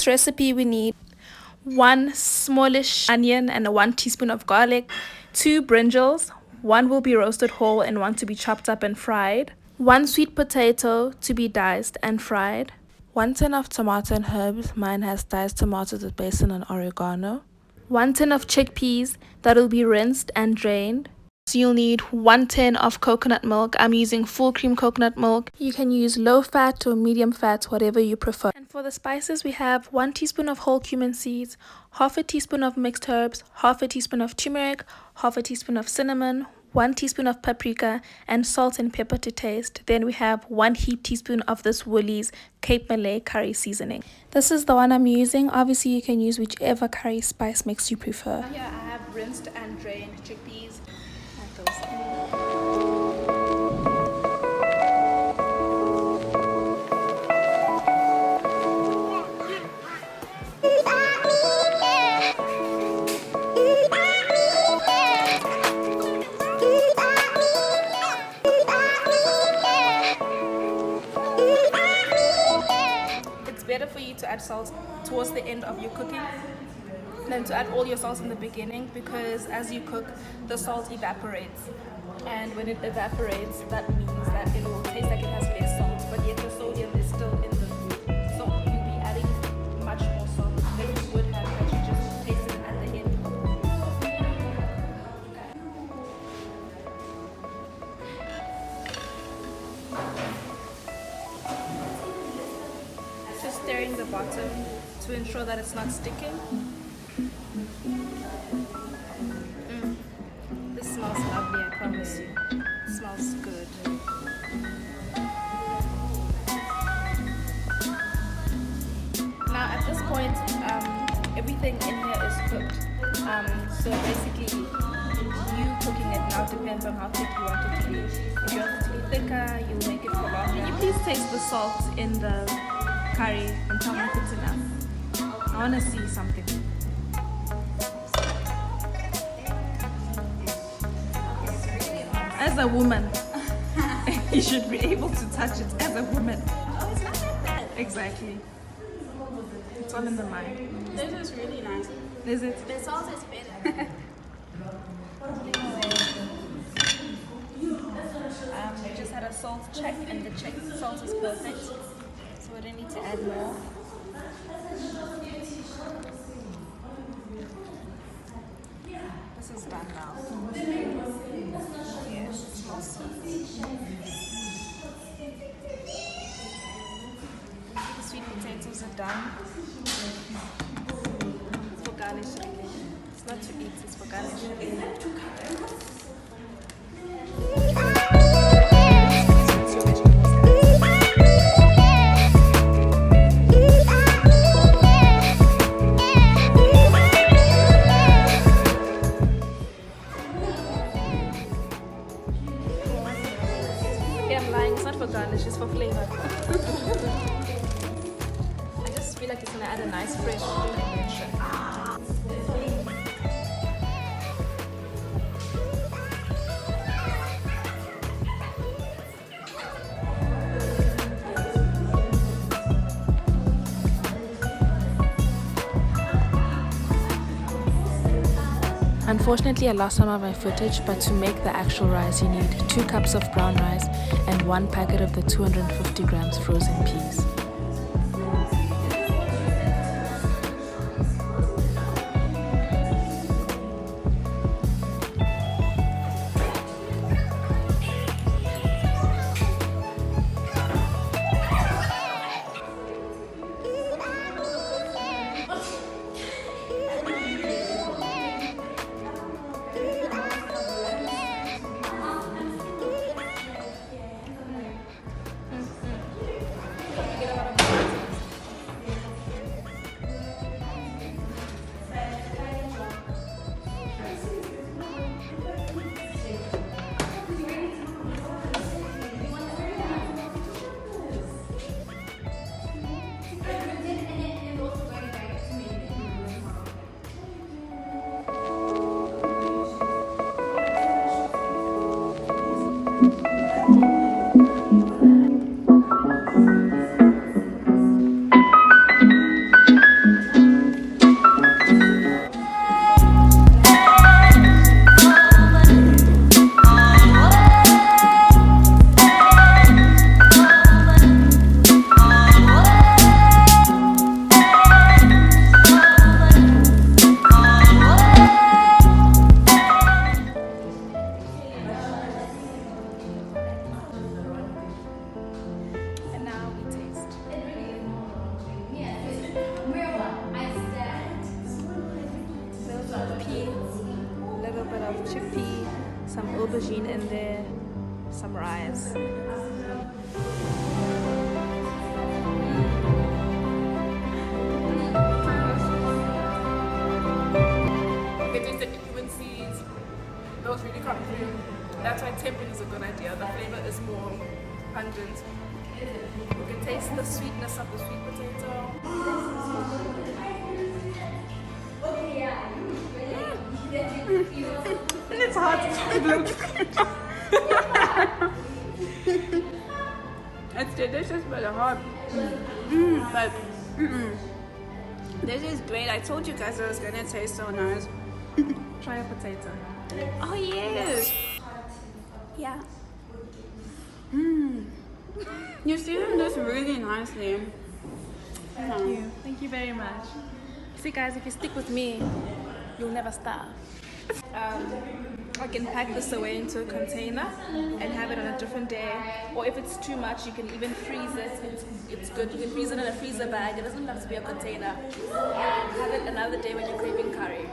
this recipe we need 1 smallish onion and 1 teaspoon of garlic, 2 brinjals, 1 will be roasted whole and 1 to be chopped up and fried, 1 sweet potato to be diced and fried, 1 tin of tomato and herbs, mine has diced tomatoes with basil and oregano, 1 tin of chickpeas that will be rinsed and drained. So you'll need 1 tin of coconut milk. I'm using full cream coconut milk. You can use low fat or medium fat, whatever you prefer. And for the spices, we have 1 teaspoon of whole cumin seeds, half a teaspoon of mixed herbs, half a teaspoon of turmeric, half a teaspoon of cinnamon, 1 teaspoon of paprika, and salt and pepper to taste. Then we have 1 heaped teaspoon of this Woolies Cape Malay curry seasoning. This is the one I'm using. Obviously, you can use whichever curry spice mix you prefer. Here I have rinsed and drained chickpeas. It's better for you to add salt towards the end of your cooking than to add all your salt in the beginning, because as you cook the salt evaporates, and when it evaporates that means that it will taste like it has less salt, but yet the sodium is still in the food, so you'll be adding much more salt than you would have had you just tasted it at the end. Just stirring the bottom to ensure that it's not sticking. This smells lovely, I promise you. It smells good. Now at this point, everything in here is cooked. So basically, you cooking it now depends on how thick you want it to be. If you want it to be thicker, you make it for longer. Can you please taste the salt in the curry and tell me if it's enough? I want to see something. As a woman, you should be able to touch it as a woman. Oh, it's not that bad. Exactly. It's all in the mind. This is really nice. Is it? The salt is better. We just had a salt check and the salt is perfect. So we don't need to add more. This is done now. Yes, it smells so good. The sweet potatoes are done. It's for garnishing. It's not to eat, it's for garnishing. Garnish is for flavor. I just feel like it's gonna add a nice fresh dimension. Unfortunately, I lost some of my footage, but to make the actual rice, you need 2 cups of brown rice and 1 packet of the 250 grams frozen peas. aubergine in there, some rice. It tastes like cumin seeds. That was really crunchy. That's why tempering is a good idea. The flavor is more pungent. You can taste the sweetness of the sweet potato. It's hard to It's delicious but hard. This is great. I told you guys it was gonna taste so nice. Try a potato. Oh yes. Yeah. You season this really nicely. Thank you very much. See guys, if you stick with me, you'll never starve. I can pack this away into a container and have it on a different day, or if it's too much you can even freeze it. It's good. You can freeze it in a freezer bag. It doesn't have to be a container. Have it another day when you're craving curry.